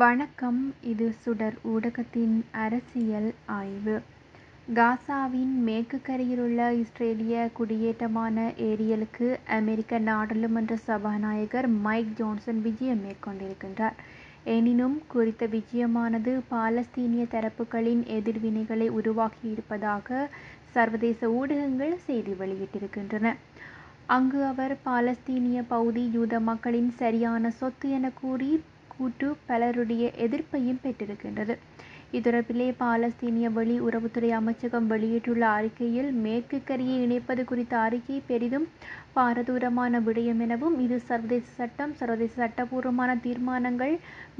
வணக்கம். இது சுடர் ஊடகத்தின் அரசியல் ஆய்வு. காசாவின் மேற்கு கரையிலுள்ள இஸ்ரேலிய குடியேற்றமான ஏரியலுக்கு அமெரிக்க நாடாளுமன்ற சபாநாயகர் மைக் ஜோன்சன் விஜயம் மேற்கொண்டிருக்கின்றார். எனினும் குறித்த விஜயமானது பாலஸ்தீனிய தரப்புகளின் எதிர்வினைகளை உருவாக்கியிருப்பதாக சர்வதேச ஊடகங்கள் செய்தி வெளியிட்டிருக்கின்றன. அங்கு அவர் பாலஸ்தீனிய பகுதி யூத மக்களின் சரியான சொத்து என கூறி கூட்டு பலருடைய எதிர்ப்பையும் பெற்றிருக்கின்றது. இத்தொடர்பிலே பாலஸ்தீனிய வெளியுறவுத்துறை அமைச்சகம் வெளியிட்டுள்ள அறிக்கையில், மேற்கு கரையை இணைப்பது குறித்த அறிக்கை பெரிதும் பாரதூரமான விடயம் எனவும், இது சர்வதேச சட்டம், சர்வதேச சட்டபூர்வமான தீர்மானங்கள்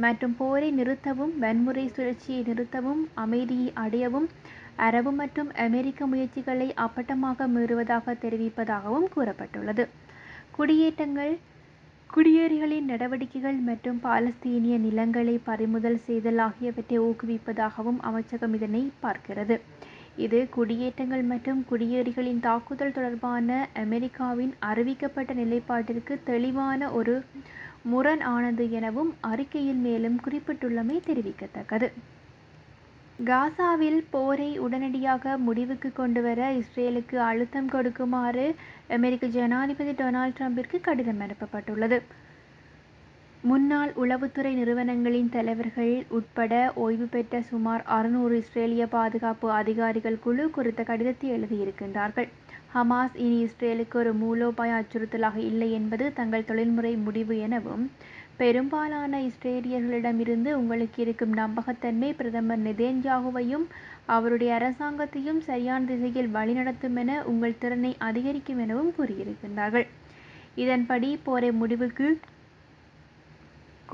மற்றும் போரை நிறுத்தவும், வன்முறை சுழற்சியை நிறுத்தவும், அமைதியை அடையவும் அரபு மற்றும் அமெரிக்க முயற்சிகளை அப்பட்டமாக மீறுவதாக தெரிவிப்பதாகவும் கூறப்பட்டுள்ளது. குடியேறிகளின் நடவடிக்கைகள் மற்றும் பாலஸ்தீனிய நிலங்களை பறிமுதல் செய்தல் ஆகியவற்றை ஊக்குவிப்பதாகவும் அமைச்சகம் இதனை பார்க்கிறது. இது குடியேற்றங்கள் மற்றும் குடியேறிகளின் தாக்குதல் தொடர்பான அமெரிக்காவின் அறிவிக்கப்பட்ட நிலைப்பாட்டிற்கு தெளிவான ஒரு முரண் ஆனது எனவும் அறிக்கையில் மேலும் குறிப்பிட்டுள்ளமை தெரிவிக்கத்தக்கது. காசாவில் போரை உடனடியாக முடிவுக்கு கொண்டுவர இஸ்ரேலுக்கு அழுத்தம் கொடுக்குமாறு அமெரிக்க ஜனாதிபதி டொனால்ட் ட்ரம்பிற்கு கடிதம் அனுப்பப்பட்டுள்ளது. முன்னாள் உளவுத்துறை நிறுவனங்களின் தலைவர்கள் உட்பட ஓய்வு பெற்ற சுமார் 600 இஸ்ரேலிய பாதுகாப்பு அதிகாரிகள் குழு குறித்த கடிதத்தை எழுதியிருக்கின்றார்கள். ஹமாஸ் இனி இஸ்ரேலுக்கு ஒரு மூலோபாய அச்சுறுத்தலாக இல்லை என்பது தங்கள் தொழில்முறை முடிவு எனவும், பெரும்பாலான இஸ்ரேலியர்களிடமிருந்து உங்களுக்கு இருக்கும் நம்பகத்தன்மை பிரதமர் நெதன்யாகுவையும் அவருடைய அரசாங்கத்தையும் சரியான திசையில் வழிநடத்தும் என உங்கள் திறனை அதிகரிக்கும் எனவும் கூறியிருக்கின்றார்கள். இதன்படி போரை முடிவுக்கு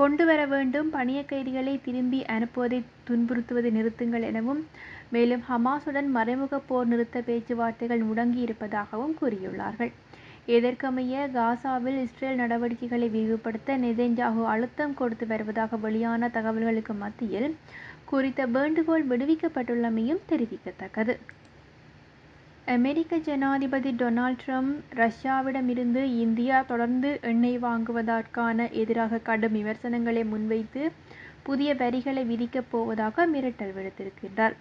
கொண்டு வர வேண்டும், பணிய கைதிகளை திரும்பி அனுப்புவதை துன்புறுத்துவதை நிறுத்துங்கள் எனவும், மேலும் ஹமாஸுடன் மறைமுக போர் நிறுத்த பேச்சுவார்த்தைகள் முடங்கியிருப்பதாகவும் கூறியுள்ளார்கள். இதற்கமைய காசாவில் இஸ்ரேல் நடவடிக்கைகளை விரிவுபடுத்த நெதன்யாகு அழுத்தம் கொடுத்து வருவதாக வெளியான தகவல்களுக்கு மத்தியில் குறித்த வேண்டுகோள் விடுவிக்கப்பட்டுள்ளமையும் தெரிவிக்கத்தக்கது. அமெரிக்க ஜனாதிபதி டொனால்ட் ட்ரம்ப் ரஷ்யாவிடமிருந்து இந்தியா தொடர்ந்து எண்ணெய் வாங்குவதற்கான எதிராக கடும் விமர்சனங்களை முன்வைத்து புதிய வரிகளை விதிக்கப் போவதாக மிரட்டல் விடுத்திருக்கின்றார்.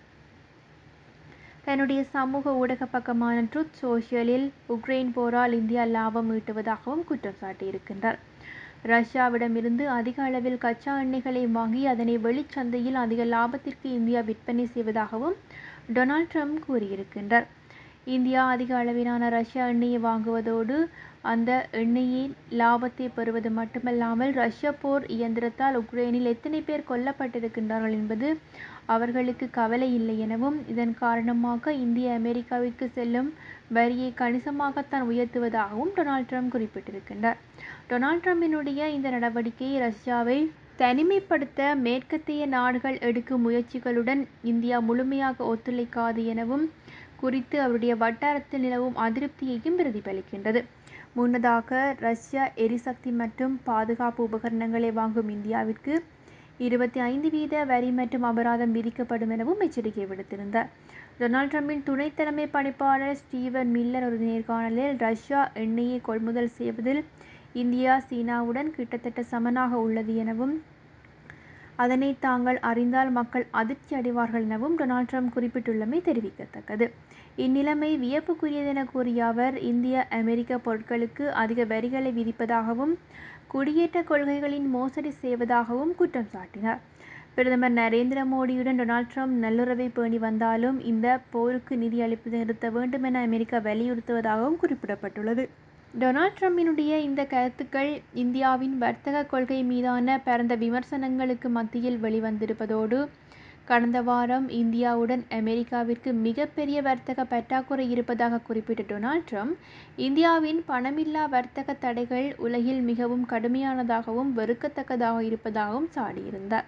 தன்னுடைய சமூக ஊடக பக்கமான ட்ரூத் சோஷியலில் உக்ரைன் போரால் இந்தியா லாபம் ஈட்டுவதாகவும் குற்றம் சாட்டியிருக்கின்றார். ரஷ்யாவிடமிருந்து அதிக அளவில் கச்சா எண்ணெய்களை வாங்கி அதனை வெளிச்சந்தையில் அதிக லாபத்திற்கு இந்தியா விற்பனை செய்வதாகவும் டொனால்ட் ட்ரம்ப் கூறியிருக்கின்றார். இந்தியா அதிக அளவிலான ரஷ்யா எண்ணெயை வாங்குவதோடு அந்த எண்ணெயின் லாபத்தை பெறுவது மட்டுமல்லாமல், ரஷ்ய போர் இயந்திரத்தால் உக்ரைனில் எத்தனை பேர் கொல்லப்பட்டிருக்கின்றார்கள் என்பது அவர்களுக்கு கவலை இல்லை எனவும், இதன் காரணமாக இந்தியா அமெரிக்காவிற்கு செல்லும் வரியை கணிசமாகத்தான் உயர்த்துவதாகவும் டொனால்ட் ட்ரம்ப் குறிப்பிட்டிருக்கின்றார். டொனால்ட் ட்ரம்பினுடைய இந்த நடவடிக்கை ரஷ்யாவை தனிமைப்படுத்த மேற்கத்திய நாடுகள் எடுக்கும் முயற்சிகளுடன் இந்தியா முழுமையாக ஒத்துழைக்காது எனவும் குறித்து அவருடைய வட்டாரத்தில் நிலவும் அதிருப்தியையும் பிரதிபலிக்கின்றது. முன்னதாக ரஷ்ய எரிசக்தி மற்றும் பாதுகாப்பு உபகரணங்களை வாங்கும் இந்தியாவிற்கு 25% வரி மற்றும் அபராதம் விதிக்கப்படும் எனவும் எச்சரிக்கை விடுத்திருந்தார். டொனால்ட் ட்ரம்பின் துணை தலைமை பணிப்பாளர் ஸ்டீவன் மில்லர் ஒரு நேர்காணலில், ரஷ்யா எண்ணெயை கொள்முதல் செய்வதில் இந்தியா சீனாவுடன் கிட்டத்தட்ட சமனாக உள்ளது எனவும், அதனை தாங்கள் அறிந்தால் மக்கள் அதிர்ச்சி அடைவார்கள் எனவும் டொனால்ட் ட்ரம்ப் குறிப்பிட்டுள்ளமை தெரிவிக்கத்தக்கது. இந்நிலைமை வியப்புக்குரியதென கூறிய அவர், இந்திய அமெரிக்க பொருட்களுக்கு அதிக வரிகளை விதிப்பதாகவும் குடியேற்ற கொள்கைகளின் மோசடி செய்வதாகவும் குற்றம் சாட்டினார். பிரதமர் நரேந்திர மோடியுடன் டொனால்ட் ட்ரம்ப் நல்லுறவை பேணி வந்தாலும் இந்த போருக்கு நிதி அளிப்பதை நிறுத்த வேண்டும் என அமெரிக்கா வலியுறுத்துவதாகவும் குறிப்பிடப்பட்டுள்ளது. டொனால்ட் ட்ரம்பினுடைய இந்த கருத்துக்கள் இந்தியாவின் வர்த்தக கொள்கை மீதான பரந்த விமர்சனங்களுக்கு மத்தியில் வெளிவந்திருப்பதோடு, கடந்த வாரம் இந்தியாவுடன் அமெரிக்காவிற்கு மிகப்பெரிய வர்த்தக பற்றாக்குறை இருப்பதாக குறிப்பிட்ட டொனால்ட் ட்ரம்ப், இந்தியாவின் பணமில்லா வர்த்தக தடைகள் உலகில் மிகவும் கடுமையானதாகவும் வெறுக்கத்தக்கதாக இருப்பதாகவும் சாடியிருந்தார்.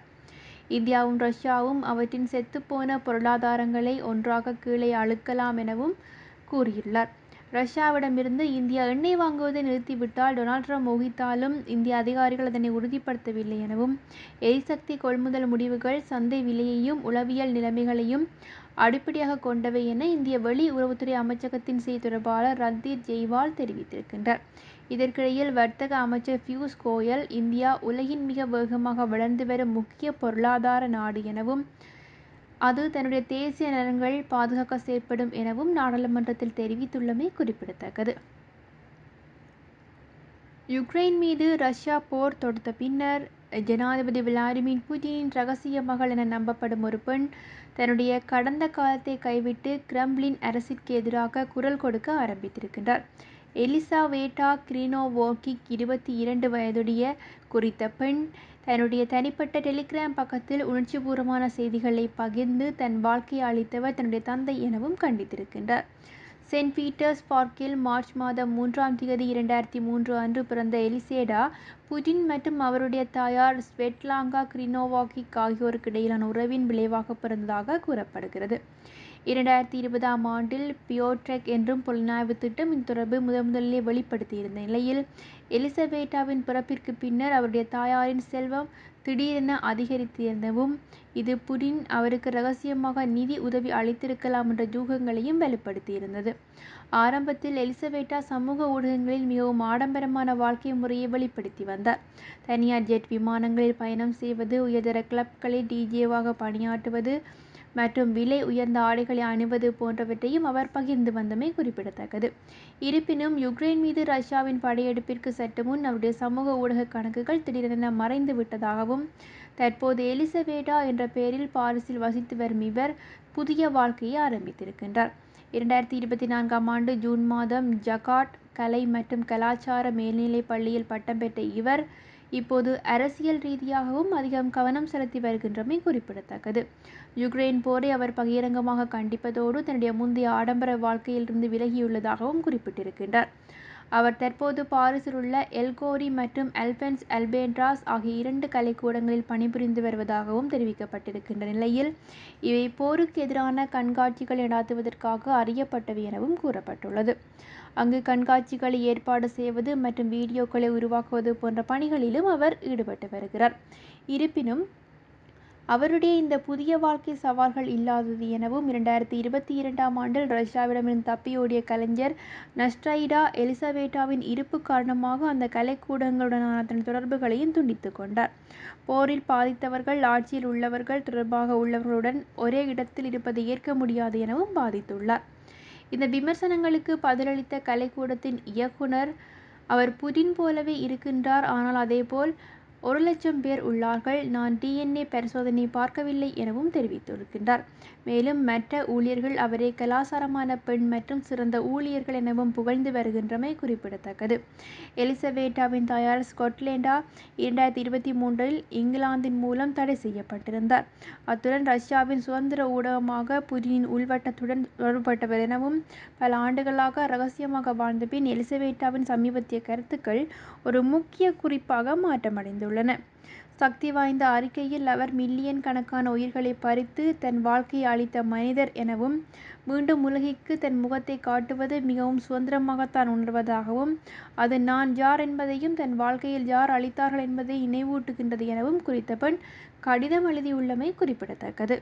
இந்தியாவும் ரஷ்யாவும் அவற்றின் செத்துப்போன பொருளாதாரங்களை ஒன்றாக கீழே அழுக்கலாம் எனவும் கூறியுள்ளார். ரஷ்யாவிடமிருந்து இந்தியா எண்ணெய் வாங்குவதை நிறுத்திவிட்டால் டொனால்ட் ட்ரம்ப் ஊகித்தாலும் இந்திய அதிகாரிகள் அதனை உறுதிப்படுத்தவில்லை எனவும், எரிசக்தி கொள்முதல் முடிவுகள் சந்தை விலையையும் உளவியல் நிலைமைகளையும் அடிப்படையாக கொண்டவை என இந்திய வெளியுறவுத்துறை அமைச்சகத்தின் செய்தி தொடர்பாளர் ரந்தீர் ஜெய்வால் தெரிவித்திருக்கின்றார். இதற்கிடையில் வர்த்தக அமைச்சர் பியூஷ் கோயல் இந்தியா உலகின் மிக வேகமாக வளர்ந்து வரும் முக்கிய பொருளாதார நாடு எனவும் அது தன்னுடைய தேசிய நலன்கள் பாதுகாக்க செயற்படும் எனவும் நாடாளுமன்றத்தில் தெரிவித்துள்ளமை குறிப்பிடத்தக்கது. யுக்ரைன் மீது ரஷ்யா போர் தொடுத்த பின்னர் ஜனாதிபதி விளாடிமிர் புட்டினின் இரகசிய மகள் என நம்பப்படும் ஒரு பெண் தன்னுடைய கடந்த காலத்தை கைவிட்டு கிரெம்ளின் அரசிற்கு எதிராக குரல் கொடுக்க ஆரம்பித்திருக்கின்றார். எலிசாவேட்டா கிரினோவோகிக் 22 வயதுடைய குறித்த பெண் தன்னுடைய தனிப்பட்ட டெலிகிராம் பக்கத்தில் உணர்ச்சிபூர்வமான செய்திகளை பகிர்ந்து தன் வாழ்க்கையை அளித்தவர் தன்னுடைய தந்தை எனவும் கண்டித்திருக்கின்றார். செயின்ட் பீட்டர்ஸ்பர்க்கில் மார்ச் மாதம் 3ஆம் தேதி 2003 அன்று பிறந்த எலிசேடா புட்டின் மற்றும் அவருடைய தாயார் ஸ்வெட்லாங்கா கிரினோவோகிக் ஆகியோருக்கு இடையிலான உறவின் விளைவாக பிறந்ததாக கூறப்படுகிறது. 2020ஆம் ஆண்டில் பியோட்ரெக் என்றும் புலனாய்வு திட்டம் இந்த தொடர்பு முதலிலே வெளிப்படுத்தியிருந்த நிலையில் எலிசவேட்டாவின் பிறப்பிற்கு பின்னர் அவருடைய தாயாரின் செல்வம் திடீரென அதிகரித்திருந்தவும் இது புட்டின் அவருக்கு இரகசியமாக நிதி உதவி அளித்திருக்கலாம் என்ற யூகங்களையும் வெளிப்படுத்தியிருந்தது. ஆரம்பத்தில் எலிசவேட்டா சமூக ஊடகங்களில் மிகவும் ஆடம்பரமான வாழ்க்கை முறையை வெளிப்படுத்தி வந்தார். தனியார் ஜெட் விமானங்களில் பயணம் செய்வது, உயர்தர கிளப்களில் டிஜேவாக பணியாற்றுவது மற்றும் விலை உயர்ந்த ஆடைகளை அணிவது போன்றவற்றையும் அவர் பகிர்ந்து வந்தமை குறிப்பிடத்தக்கது. இருப்பினும் யுக்ரைன் மீது ரஷ்யாவின் படையெடுப்பிற்கு சற்று முன் அவருடைய சமூக ஊடக கணக்குகள் திடீரென மறைந்து விட்டதாகவும் தற்போது எலிசவேட்டா என்ற பெயரில் பாரிஸில் வசித்து வரும் இவர் புதிய வாழ்க்கையை ஆரம்பித்திருக்கின்றார். 2024ஆம் ஆண்டு ஜூன் மாதம் ஜகாட் கலை மற்றும் கலாச்சார மேல்நிலைப் பள்ளியில் பட்டம் பெற்ற இவர் இப்போது அரசியல் ரீதியாகவும் அதிகம் கவனம் செலுத்தி வருகின்றமை குறிப்பிடத்தக்கது. யுக்ரைன் போரை அவர் பகிரங்கமாக கண்டிப்பதோடு தன்னுடைய முந்தைய ஆடம்பர வாழ்க்கையிலிருந்து விலகியுள்ளதாகவும் குறிப்பிட்டிருக்கின்றார். அவர் தற்போது பாரிஸில் உள்ள எல்கோரி மற்றும் அல்பென்ஸ் அல்பேண்ட்ராஸ் ஆகிய 2 கலைக்கூடங்களில் பணிபுரிந்து வருவதாகவும் தெரிவிக்கப்பட்டிருக்கின்ற நிலையில் இவை போருக்கு எதிரான கண்காட்சிகளை நடத்துவதற்காக அறியப்பட்டவை எனவும் கூறப்பட்டுள்ளது. அங்கு கண்காட்சிகளை ஏற்பாடு செய்வது மற்றும் வீடியோக்களை உருவாக்குவது போன்ற பணிகளிலும் அவர் ஈடுபட்டு வருகிறார். இருப்பினும் அவருடைய இந்த புதிய வாழ்க்கை சவால்கள் இல்லாதது எனவும் 2022ஆம் ஆண்டில் ரஷ்யாவிடமிருந்து தப்பியோடிய கலைஞர் நஸ்ட்ரைடா எலிசவேட்டாவின் இருப்பு காரணமாக அந்த கலைக்கூடங்களுடனான தன் தொடர்புகளையும் துண்டித்துக் கொண்டார். போரில் பாதித்தவர்கள் ஆட்சியில் உள்ளவர்கள் தொடர்பாக உள்ளவர்களுடன் ஒரே இடத்தில் இருப்பதை ஏற்க முடியாது எனவும் பாதித்துள்ளார். இந்த விமர்சனங்களுக்கு பதிலளித்த கலைக்கூடத்தின் இயக்குனர் அவர் புட்டின் போலவே இருக்கின்றார், ஆனால் அதேபோல் 1,00,000 பேர் உள்ளார்கள், நான் டிஎன்ஏ பரிசோதனை பார்க்கவில்லை எனவும் தெரிவித்திருக்கின்றார். மேலும் மற்ற ஊழியர்கள் அவரை கலாசாரமான பெண் மற்றும் சிறந்த ஊழியர்கள் எனவும் புகழ்ந்து வருகின்றமை குறிப்பிடத்தக்கது. எலிசவேட்டாவின் தாயார் ஸ்கொட்லேண்டா 2023இல் இங்கிலாந்தின் மூலம் தடை செய்யப்பட்டிருந்தார். அத்துடன் ரஷ்யாவின் சுதந்திர ஊடகமாக புட்டினின் உள்வட்டத்துடன் தொடர்புபட்டவர் எனவும் பல ஆண்டுகளாக இரகசியமாக வாழ்ந்த பின் எலிசவேட்டாவின் சமீபத்திய கருத்துக்கள் ஒரு முக்கிய குறிப்பாக மாற்றமடைந்துள்ளன. சக்தி வாய்ந்த அறிக்கையில் அவர் மில்லியன் கணக்கான உயிர்களை பறித்து தன் வாழ்க்கையை அளித்த மனிதர் எனவும் மீண்டும் உலகிற்கு தன் முகத்தை காட்டுவது மிகவும் சுதந்திரமாக தான் உணர்வதாகவும் அது நான் யார் என்பதையும் தன் வாழ்க்கையில் யார் அளித்தார்கள் என்பதை நினைவூட்டுகின்றது எனவும் குறித்த பெண் கடிதம் எழுதியுள்ளமை குறிப்பிடத்தக்கது.